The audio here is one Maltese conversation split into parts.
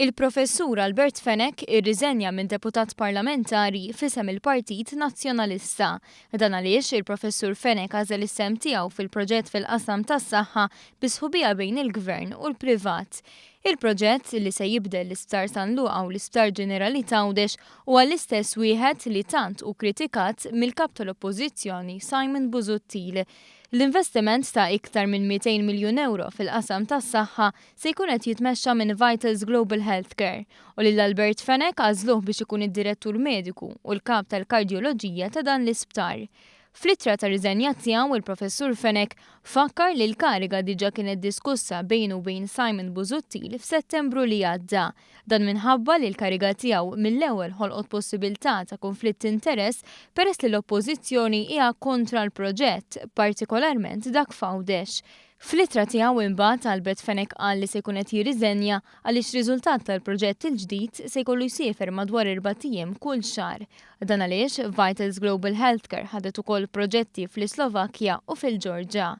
Il-professur Albert Fenek irriżenja minn deputat parlamentari fisem il-Partit Nazzjonalista. Dan għaliex il-professur Fenek għażel is-sem tiegħu fil-proġett fil-qasam tas-saħħa bisħubija bejn il-Gvern u l-privat. Il-proġett li se jibdel l-Isptar San Luqa u l-Isptar Ġenerali Għawdex huwa l-istess wieħed li tant hu kritikat mill-kap tal-Oppożizzjoni Simon Busuttil. L-investiment ta' iktar minn 200 miljun euro fil-qasam tas-saħħa se jkun qed jitmexxa minn Vitals Global Healthcare u lil Albert Fenek għażluh biex ikun id-direttur mediku u l-kap tal-kardjoloġija ta' dan l-isptar. Fl-ittra ta' riżenja tiegħu il-professur Fenek fakkar li l-kariga diġà kienet diskussa bejn u bejn Simon Busuttil f'Settembru li għadda. Dan minħabba li l-kariga tiegħu mill-ewwel ħolqot possibilità ta' konflitt interess peress li l-Oppożizzjoni hija kontra l-proġett, partikolarment dak f'Għawdex. Fl-ittra tiegħu imbagħad Albert Fenek qal li se jkun qed jirriżenja għaliex riżultat tal-proġett il-ġdid se jkollu jsiefer madwar 4 ijiem kull xahar. Dan għaliex Vitals Global Healthcare ħadet ukoll proġetti fl-Slovakkja u fil-Ġorġa.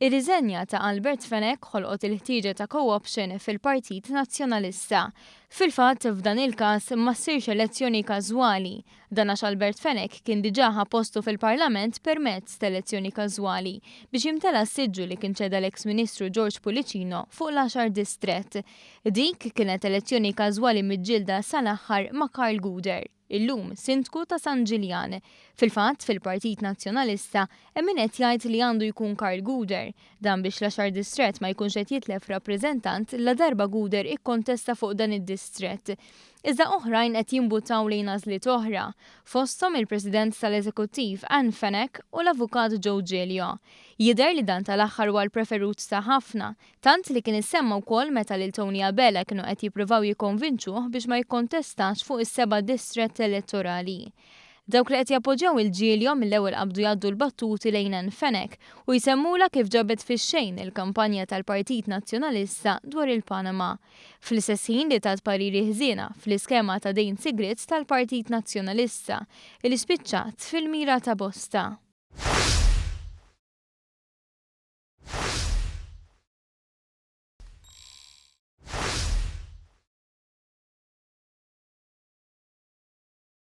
Ir-riżenja ta' Albert Fenek ħolqot il-ħtieġa ta' co-option fil-Partit Nazzjonalista. Fil-fatt f'dan il-każ ma ssirx elezzjoni każwali. Dan għax Albert Fenek kien diġà postu fil-Parlament permezz ta' elezzjoni każwali biex jimtela s-siġġu li kien ċeda l-eks Ministru George Pulicino fuq l-10 distrett. Dik kienet elezzjoni każwali miġġielda sal-aħħar ma' Karl Guder, illum Sindku ta' San Ġiljan. Fil-fatt fil-Partit Nazzjonalista hemm min qed jgħid li għandu jkun Karl Guder, dan biex l-10 distrett ma jkunx qed jitlef rappreżentant la darba Guder ikkontesta fuq dan id-distrett. Iżda oħrajn qed jinbutaw lejn għażliet oħra, fosthom il-President tal-Eżekuttiv Anne Fenek u l-Avukat Joe Giglio. Jidher li dan tal-aħħar huwa l-preferut ta' ħafna, tant li kien issemma wkoll meta lil Tony Abela kienu qed jippruvaw jikkonvinċuh biex ma jikkontestax fuq is-7 distrett elettorali. Dawk li qed jappoġġjaw il-Giglio mill-ewwel qabdu jgħaddu l-battuti lejn Anne Fenek u jsemmula kif ġabet fix-xejn il-kampanja tal-Partit Nazzjonalista dwar il-Panama. Fl-istess ħin li tat pariri ħżiena fl-iskema ta' dejn sigriet tal-Partit Nazzjonalista li spiċċat fil-mira ta' bosta.